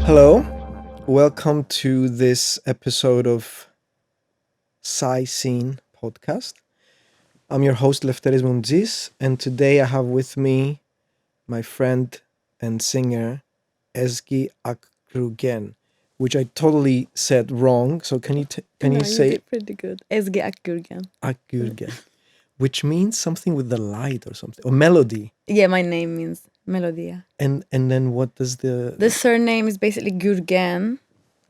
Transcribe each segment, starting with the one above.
Hello, welcome to this episode of Cyscene Podcast. I'm your host Lefteris Moumtzis, and today I have with me my friend and singer Ezgi Akgürgen, which I totally said wrong. So can you say did pretty good. Ezgi Akgürgen. Akgürgen, which means something with the light or something or melody? Yeah, my name means Melodia. And then what does The surname is basically Gürgen,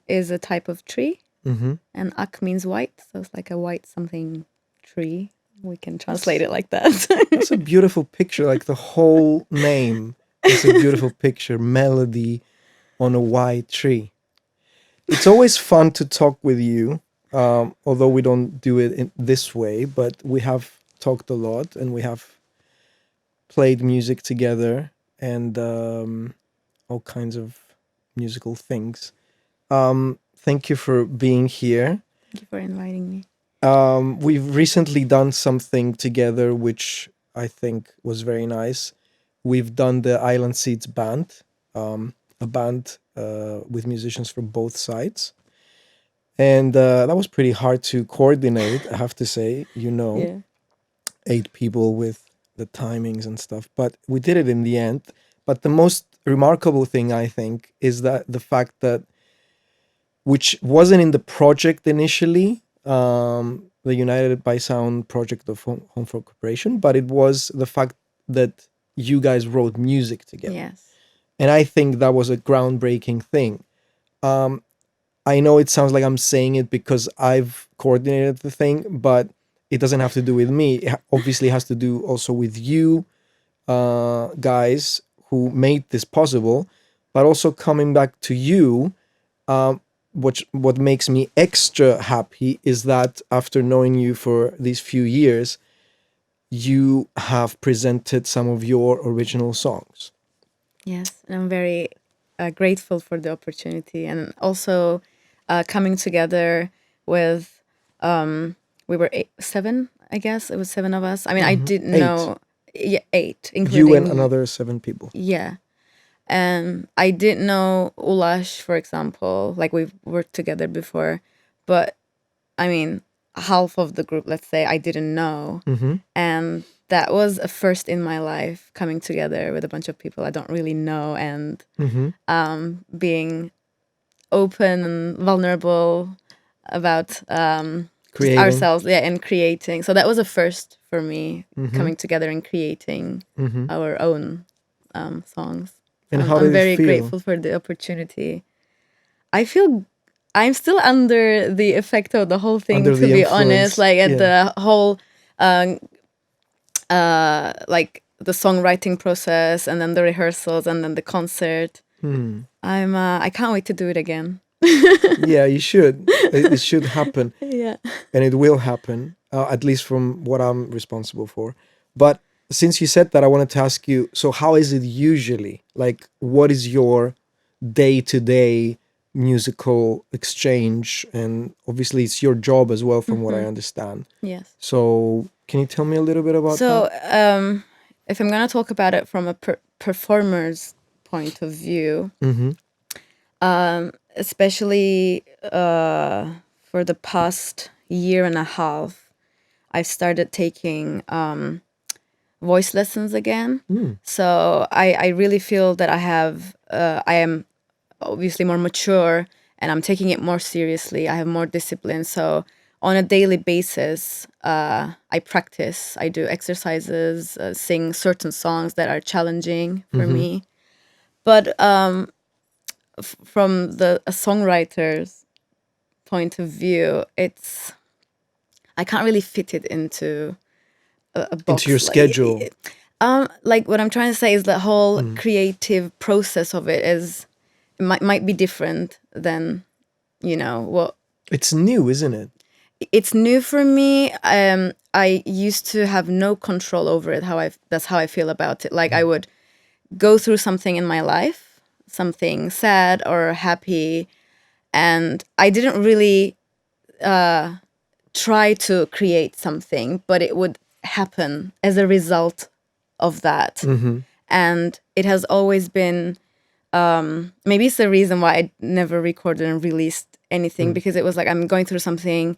is a type of tree, Mhm. and Ak means white, so it's like a white something tree. We can translate it like that. That's a beautiful picture. Like the whole name is a beautiful picture. Melody on a white tree. It's always fun to talk with you, although we don't do it in this way, but we have talked a lot and we have played music together and all kinds of musical things. Thank you for being here. Thank you for inviting me. We've recently done something together which I think was very nice. We've done the Island Seeds band, a band with musicians from both sides. And that was pretty hard to coordinate, I have to say, Yeah. 8 people with the timings and stuff. But we did it in the end. But the most remarkable thing, I think, is that the fact that, which wasn't in the project initially, the United by Sound project of Home for Corporation, but it was the fact that you guys wrote music together. Yes. And I think that was a groundbreaking thing. I know it sounds like I'm saying it because I've coordinated the thing, but it doesn't have to do with me. It obviously has to do also with you guys who made this possible, but also coming back to you, what makes me extra happy is that after knowing you for these few years, you have presented some of your original songs. Yes, and I'm very grateful for the opportunity, and also coming together with we were 7, I guess it was 7 of us. I mean, I didn't 8. know. Yeah, 8, including You and another 7 people. Yeah, and I didn't know Ulash, for example. Like, we've worked together before, but I mean, half of the group, let's say, I didn't know, and that was a first in my life, coming together with a bunch of people I don't really know, and being open and vulnerable about Creating. ourselves, and creating. So that was a first for me, coming together and creating our own songs. And I'm, how I'm did very it feel? grateful for the opportunity. I feel I'm still under the effect of the whole thing, Under to the be influence, honest. Like, at yeah. the whole like the songwriting process, and then the rehearsals, and then the concert. I can't wait to do it again. Yeah, you should. It should happen. Yeah. And it will happen, at least from what I'm responsible for. But since you said that, I wanted to ask you, so how is it usually? Like, what is your day-to-day musical exchange? And obviously it's your job as well, from what I understand. Yes. So can you tell me a little bit about So, that? if I'm gonna talk about it from a performer's point of view, especially for the past year and a half, I've started taking voice lessons again. So I really feel that I am obviously more mature, and I'm taking it more seriously. I have more discipline. So on a daily basis, I practice. I do exercises, sing certain songs that are challenging for me. But from a songwriter's point of view, I can't really fit it into a box. Into your schedule. Like, what I'm trying to say is the whole creative process of it might be different than, what. It's new, isn't it? It's new for me. I used to have no control over it. That's how I feel about it. Like, I would go through something in my life, something sad or happy, and I didn't really try to create something, but it would happen as a result of that. And it has always been maybe it's the reason why I never recorded and released anything, because it was like I'm going through something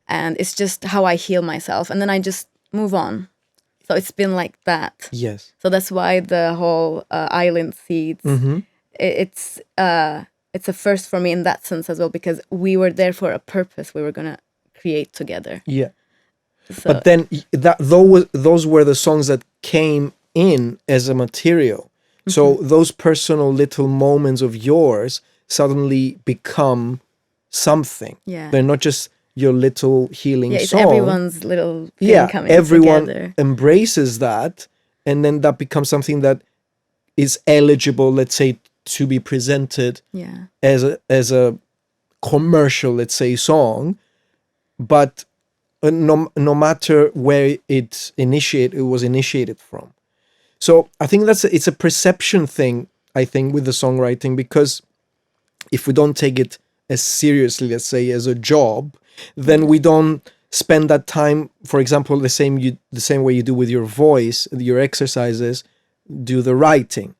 and it's just how I heal myself, and then I just move on. So it's been like that. Yes. So that's why the whole Island Seeds, it's a first for me in that sense as well, because we were there for a purpose. We were gonna create together. Yeah. So, But then those were the songs that came in as a material. So those personal little moments of yours suddenly become something. Yeah. They're not just your little healing yeah, it's song. everyone's little thing coming everyone together. embraces that, and then that becomes something that is eligible, let's say, to be presented Yeah. as a commercial, let's say, song. But no matter where it was initiated from. So I think it's a perception thing, I think, with the songwriting, because if we don't take it as seriously, let's say, as a job, then we don't spend that time, for example, the same way you do with your voice, your exercises, do the writing.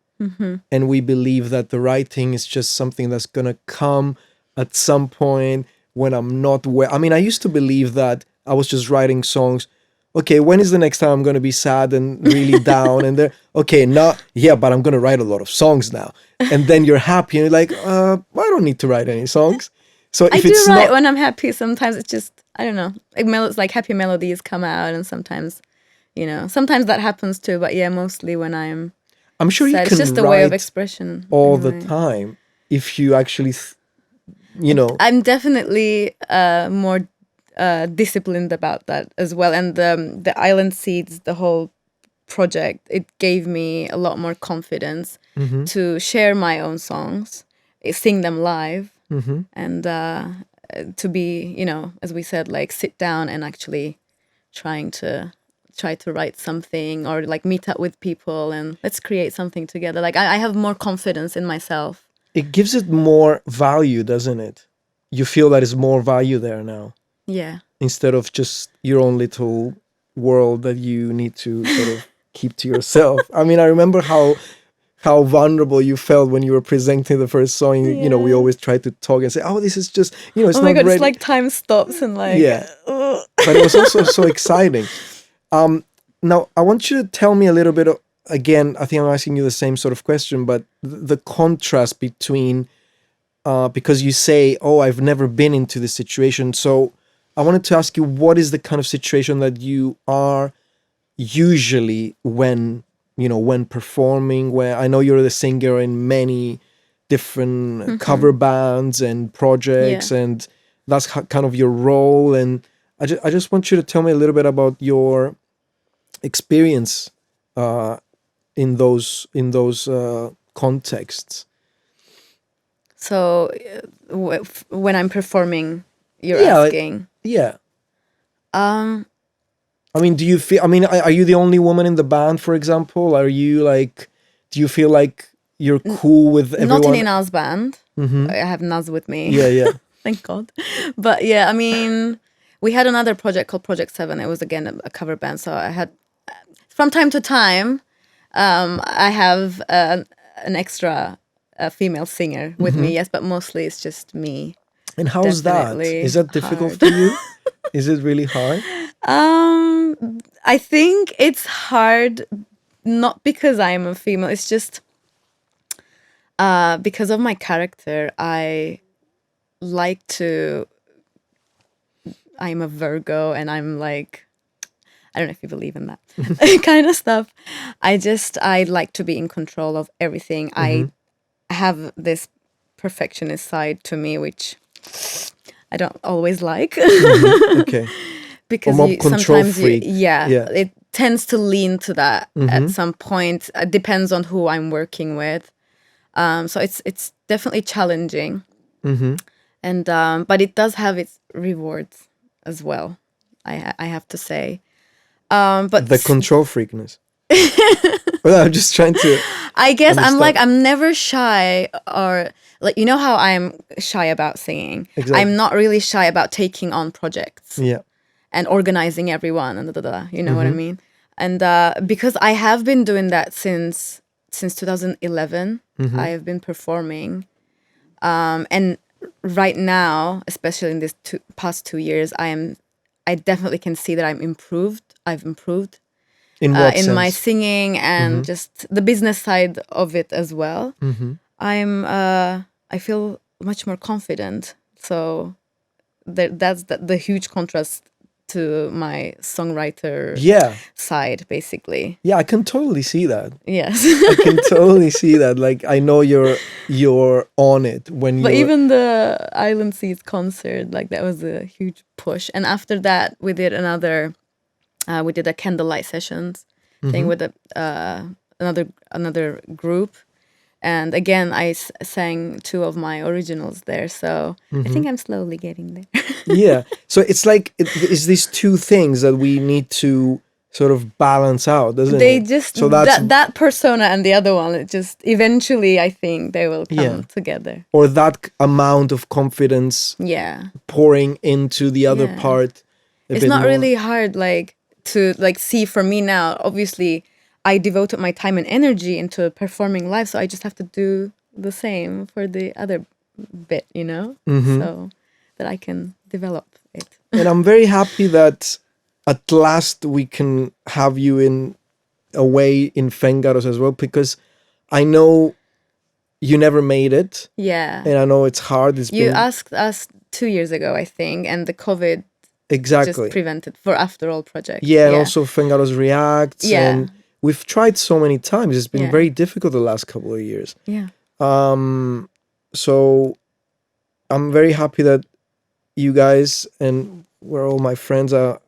And we believe that the writing is just something that's going to come at some point when I'm not well. I mean, I used to believe that I was just writing songs. Okay, when is the next time I'm going to be sad and really down? And okay, now, yeah, but I'm going to write a lot of songs now. And then you're happy and you're like, I don't need to write any songs. So if I do it's write not, when I'm happy. Sometimes it's just, I don't know, like happy melodies come out, and sometimes, sometimes that happens too. But yeah, mostly when I'm sure you sad. can It's just a way of expression. all anyway. the time if you actually, I'm definitely more disciplined about that as well. And the Island Seeds, the whole project, it gave me a lot more confidence to share my own songs, sing them live, and to be, as we said, like sit down and actually try to write something, or like meet up with people and let's create something together. Like I have more confidence in myself. It gives it more value, doesn't it? You feel that it's more value there now. Yeah. Instead of just your own little world that you need to sort of keep to yourself. I mean, I remember how vulnerable you felt when you were presenting the first song. We always try to talk and say, "Oh, this is just, it's oh not my god, ready." it's like time stops and like But it was also so exciting. Now I want you to tell me a little bit again. I think I'm asking you the same sort of question, but the contrast between because you say, "Oh, I've never been into this situation," so I wanted to ask you, what is the kind of situation that you are usually when performing? Where I know you're the singer in many different cover bands and projects, and that's kind of your role. And I just want you to tell me a little bit about your experience in those contexts. So when I'm performing, you're asking. Yeah. I mean, do you feel? I mean, are you the only woman in the band, for example? Are you like? Do you feel like you're cool with everyone? Not in Inal's band. I have Naz with me. Yeah. Thank God. But yeah, I mean, we had another project called Project 7. It was again a cover band. So I had, from time to time, I have an extra female singer with me. Yes, but mostly it's just me. And how's that? Is that difficult for you? Is it really hard? I think it's hard, not because I'm a female. It's just because of my character. I'm a Virgo, and I'm like, I don't know if you believe in that kind of stuff. I like to be in control of everything. I have this perfectionist side to me, which I don't always like. Okay. Because sometimes it tends to lean to that at some point. It depends on who I'm working with. So it's definitely challenging. And but it does have its rewards as well, I have to say. But the control freakness. Well, I'm just trying to. I guess I'm never shy, or like, how I'm shy about singing. Exactly. I'm not really shy about taking on projects. Yeah. And organizing everyone and you know what I mean? And because I have been doing that since since 2011. I have been performing, and right now, especially in this past 2 years, I definitely can see that I've improved In what in my sense? singing and just the business side of it as well. I feel much more confident. So that's the huge contrast to my songwriter Yeah. side, basically. Yeah, I can totally see that. Yes. I can totally see that. Like, I know you're on it when But you're... even the Island Seas concert, like that was a huge push. And after that, we did a candlelight sessions thing with another group. And again, I sang 2 of my originals there. So I think I'm slowly getting there. Yeah. So it's like, it's these two things that we need to sort of balance out, doesn't They it? just, So that's... that persona and the other one, it just eventually, I think they will come together. Or that amount of confidence Yeah. pouring into the other Yeah. part. It's not really hard, like, to like see for me now. Obviously, I devoted my time and energy into performing live, so I just have to do the same for the other bit, so that I can develop it. And I'm very happy that at last we can have you in a way in Fengaros as well, because I know you never made it. Yeah. And I know it's hard. You asked us 2 years ago, I think, and the COVID exactly just prevented for Afterall project. Yeah, and also Fengaros Reacts. Yeah. And we've tried so many times. It's been Yeah. very difficult the last couple of years. Yeah. So I'm very happy that you guys and where all my friends are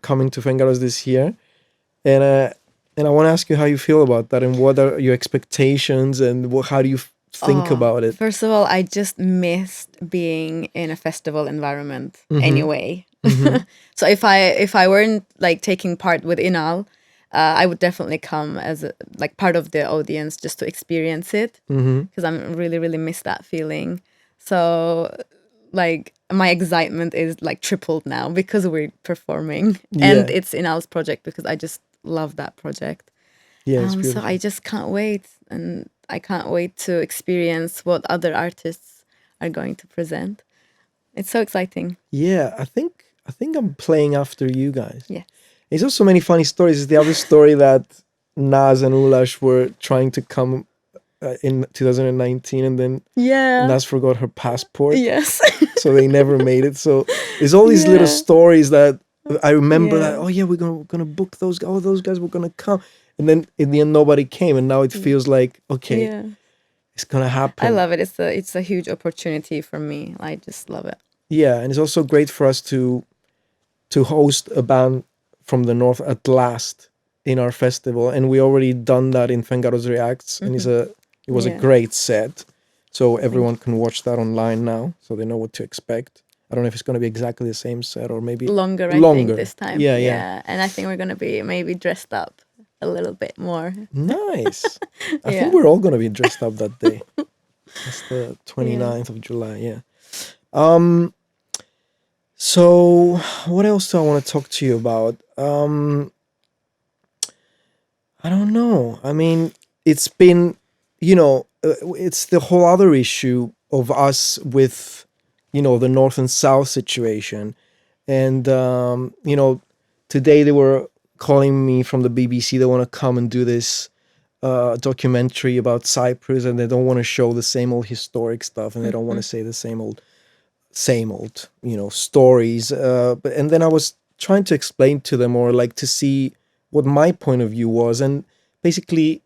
coming to Fengaros this year. And I want to ask you how you feel about that, and what are your expectations, and how do you think about it? First of all, I just missed being in a festival environment anyway. So if I weren't like taking part with Inal, I would definitely come as like part of the audience just to experience it, because I'm really miss that feeling. So like my excitement is like tripled now because we're performing, and it's Inal's project, because I just love that project. Yeah, it's beautiful. So I just can't wait, and I can't wait to experience what other artists are going to present. It's so exciting. Yeah, I think I'm playing after you guys. Yeah. There's also many funny stories. There's the other story that Naz and Ulash were trying to come in 2019, and then Naz forgot her passport. Yes. So they never made it. So there's all these little stories that I remember that, oh yeah, we're gonna book those guys. Oh, those guys were gonna come. And then in the end, nobody came. And now it feels like, okay, it's gonna happen. I love it. It's a huge opportunity for me. I just love it. Yeah, and it's also great for us to host a band from the north at last in our festival, and we already done that in Fengaros Reacts, and it was a great set. So everyone can watch that online now, so they know what to expect. I don't know if it's going to be exactly the same set or maybe longer. I think this time. Yeah. And I think we're going to be maybe dressed up a little bit more. Nice. I think we're all going to be dressed up that day. That's the 29th of July. Yeah. So what else do I want to talk to you about? I don't know. I mean, it's been, it's the whole other issue of us with, the North and South situation. And, today they were calling me from the BBC. They want to come and do this documentary about Cyprus, and they don't want to show the same old historic stuff, and they don't want to say the same old, stories. And then I was trying to explain to them, or like to see what my point of view was. And basically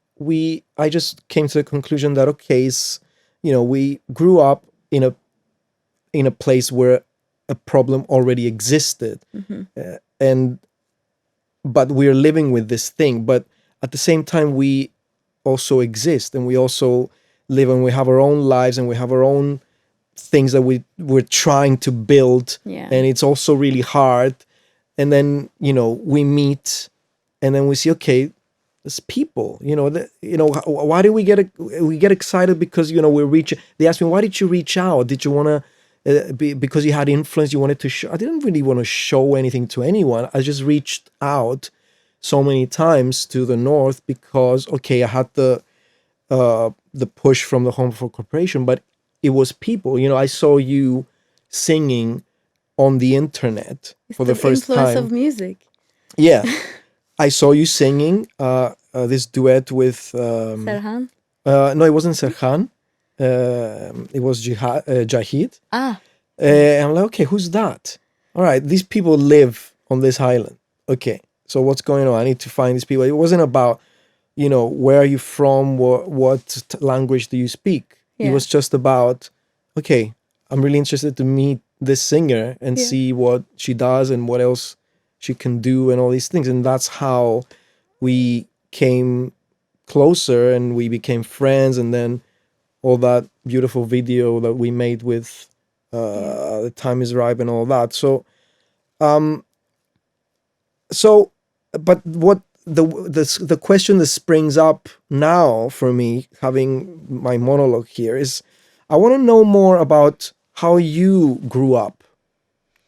I just came to the conclusion that, okay, we grew up in a place where a problem already existed. But we're living with this thing. But at the same time, we also exist, and we also live, and we have our own lives, and we have our own things that we're trying to build. And it's also really hard. And then, we meet, and then we see, okay, there's people, why do we get excited? Because, they asked me, why did you reach out? Did you want to, because you had influence, you wanted to show? I didn't really want to show anything to anyone. I just reached out so many times to the North because, okay, I had the the push from the Home for Corporation, but it was people. I saw you singing on the internet for the first influence time. of music. Yeah, I saw you singing this duet with Serhan? no, it wasn't Serhan. It was Jahid. I'm like, okay, who's that? All right, these people live on this island. Okay, so what's going on? I need to find these people. It wasn't about, where are you from? What language do you speak? It was just about, okay, I'm really interested to meet this singer and see what she does and what else she can do and all these things. And that's how we came closer and we became friends. And then all that beautiful video that we made with The Time Is Ripe and all that. But what the question that springs up now for me, having my monologue here, is I want to know more about how you grew up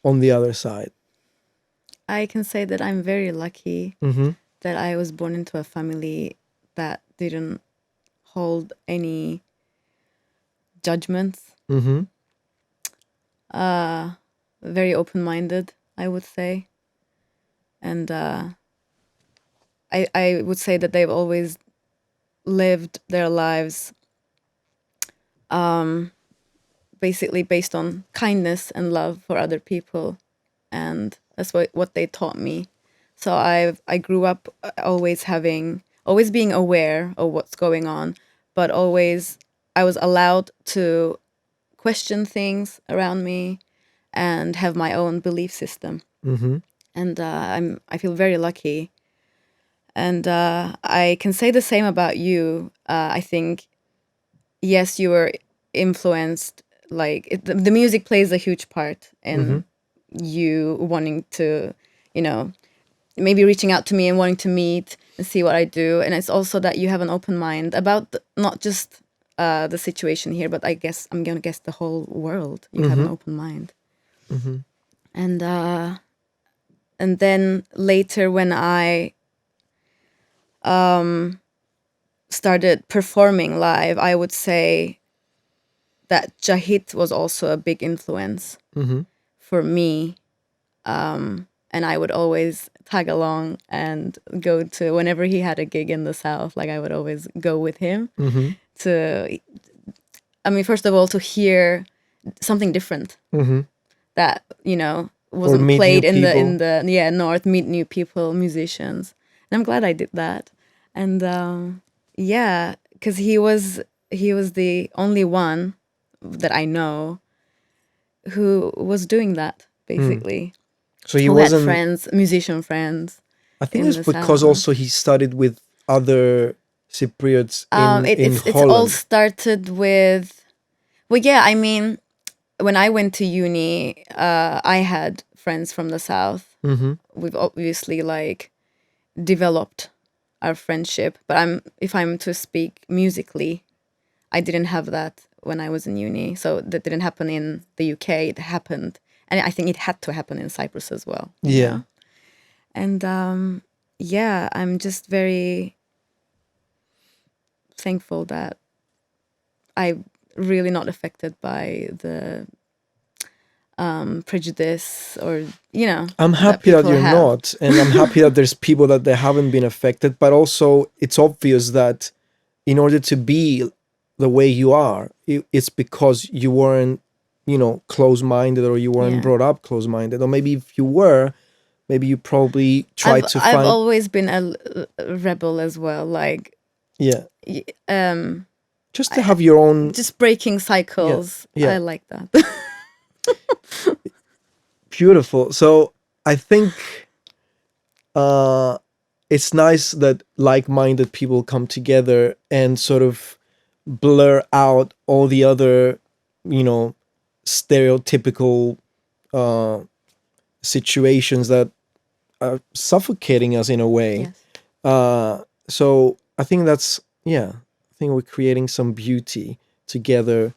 on the other side. I can say that I'm very lucky that I was born into a family that didn't hold any judgments. Very open-minded, I would say. And I would say that they've always lived their lives basically based on kindness and love for other people. And that's what they taught me. So I grew up always being aware of what's going on, but always I was allowed to question things around me and have my own belief system. And I feel very lucky. And I can say the same about you. I think, yes, you were influenced. Like the music plays a huge part in you wanting to, maybe reaching out to me and wanting to meet and see what I do. And it's also that you have an open mind about not just the situation here, but I'm gonna guess the whole world. You have an open mind. And then later when I started performing live, I would say that Jahid was also a big influence for me. And I would always tag along and go to whenever he had a gig in the South. Like I would always go with him first of all, to hear something different that wasn't played in the North. Meet new people, musicians, and I'm glad I did that. And because he was the only one that I know who was doing that basically. So he who wasn't had friends, musician friends. I think it's because also he studied with other Cypriots in It's Holland. all started with, when I went to uni, I had friends from the South. We've obviously developed our friendship, but if I'm to speak musically, I didn't have that when I was in uni. So that didn't happen in the UK. It happened, and I think it had to happen in Cyprus as well. Yeah. And I'm just very thankful that I'm really not affected by the prejudice or I'm happy that you're not, and I'm happy that there's people that they haven't been affected, but also it's obvious that in order to be the way you are, it's because you weren't close-minded, or you weren't brought up close-minded, or maybe if you were, maybe you probably tried to find... I've always been a rebel as well, just to have your own... Just breaking cycles. Yeah. I like that. Beautiful. So I think it's nice that like-minded people come together and sort of blur out all the other, stereotypical situations that are suffocating us in a way. Yes. So I think I think we're creating some beauty together,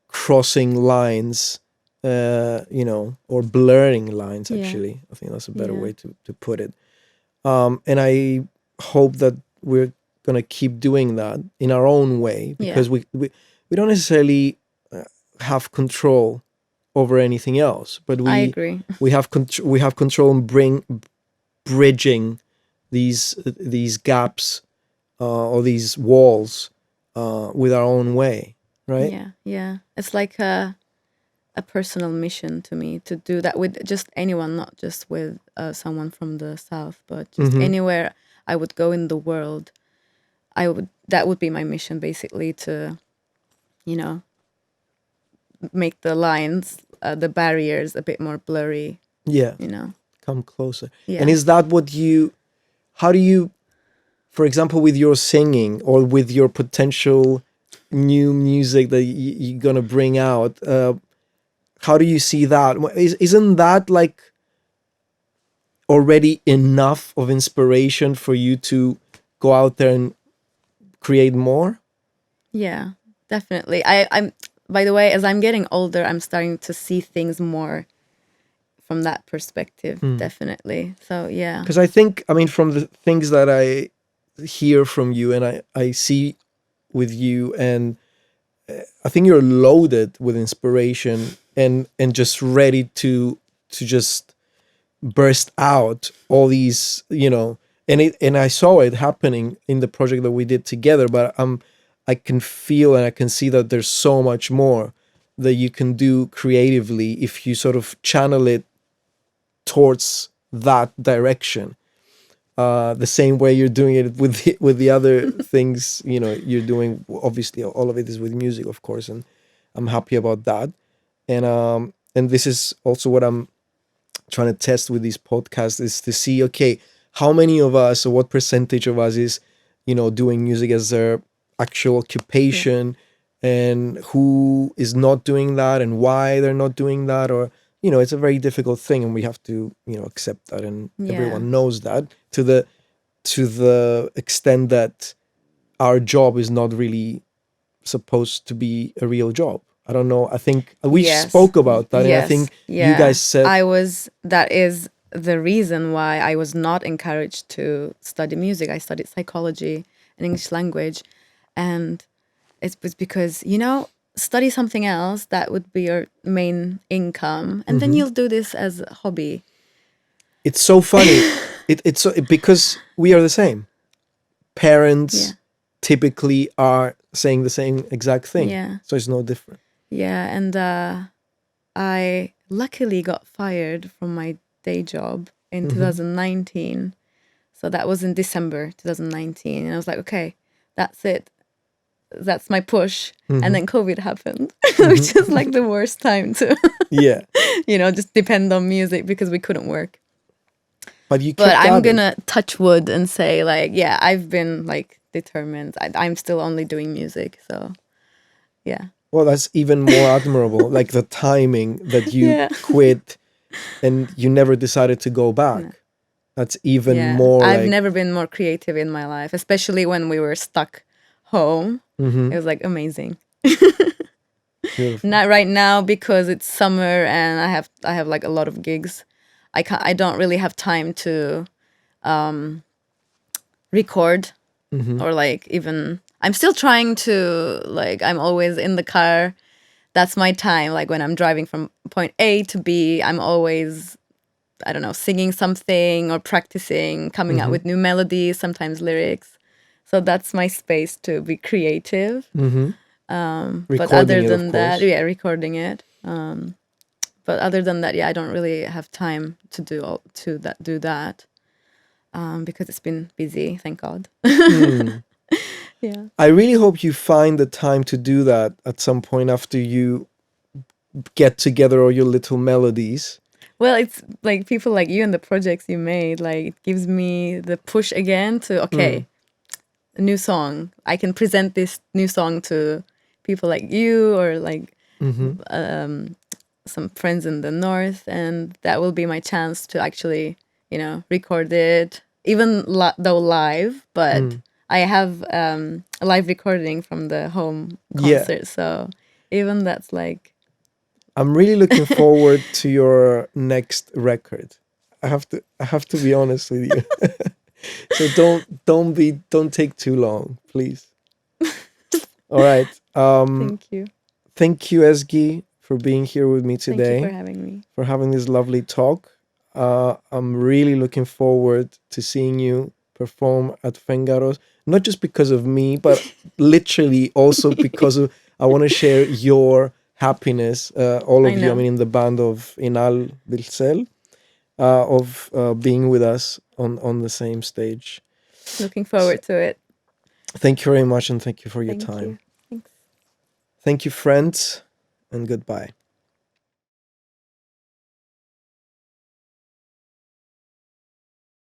crossing lines, or blurring lines, actually. I think that's a better way to put it. And I hope that we're gonna keep doing that in our own way, because we don't necessarily have control over anything else, but I agree. we have control in bridging these gaps or these walls with our own way, right? Yeah. It's like a personal mission to me to do that with just anyone, not just with someone from the south, but just anywhere I would go in the world. That would be my mission, basically, to, you know, make the lines, the barriers a bit more blurry. Yeah. You know, come closer. Yeah. And is that how do you, for example, with your singing or with your potential new music that you're gonna bring out, how do you see that? Isn't that like already enough of inspiration for you to go out there and create more? Yeah, definitely. I'm, by the way, as I'm getting older, I'm starting to see things more from that perspective, definitely. So, yeah. Because I think, I mean, from the things that I hear from you and I see with you, and I think you're loaded with inspiration and just ready to just burst out all these, you know, and I saw it happening in the project that we did together, but I can feel and I can see that there's so much more that you can do creatively if you sort of channel it towards that direction. The same way you're doing it with the other things, you know, you're doing. Obviously, all of it is with music, of course, and I'm happy about that. And this is also what I'm trying to test with these podcasts, is to see, okay, how many of us or what percentage of us is, you know, doing music as their actual occupation, and who is not doing that and why they're not doing that, or, you know, it's a very difficult thing, and we have to, you know, accept that, and everyone knows that to the extent that our job is not really supposed to be a real job. I don't know. I think we spoke about that, and I think you guys said that is the reason why I was not encouraged to study music. I studied psychology and English language, and it was because, you know, study something else that would be your main income, and then you'll do this as a hobby. It's so funny. It's so, because we are the same. Parents typically are saying the same exact thing. Yeah. So it's no different. Yeah, and I luckily got fired from my day job in 2019. So that was in December 2019. And I was like, okay, that's it. That's my push. And then COVID happened, which is like the worst time to, you know, just depend on music, because we couldn't work. But I'm going to touch wood and say, like, yeah, I've been like determined. I'm still only doing music. So, yeah. Well, that's even more admirable. Like the timing that you quit and you never decided to go back. Yeah. That's even more. I've never been more creative in my life, especially when we were stuck home. It was like amazing. Not right now, because it's summer and I have like a lot of gigs. I don't really have time to record or like even. I'm still trying to, like, I'm always in the car. That's my time. Like when I'm driving from point A to B, I'm always, I don't know, singing something or practicing, coming out with new melodies, sometimes lyrics. So that's my space to be creative. But other than that, recording it. But other than that, I don't really have time to do that because it's been busy, thank God. Yeah. I really hope you find the time to do that at some point after you get together all your little melodies. Well, it's like people like you and the projects you made, like it gives me the push again to, okay, a new song. I can present this new song to people like you or like some friends in the north, and that will be my chance to actually, you know, record it, even though live, but I have a live recording from the home concert, so even that's like... I'm really looking forward to your next record. I have to be honest with you. So don't take too long, please. All right. Thank you. Thank you, Ezgi, for being here with me Thank you today, for having me. for having this lovely talk. I'm really looking forward to seeing you perform at Fengaros, not just because of me, but literally also because of I want to share your happiness, all I of you. I know. mean, in the band of Inal Bilsel, of being with us on the same stage. Looking forward to it. Thank you very much, and thank you for your Thank time. you. Thanks. Thank you, friends, and goodbye.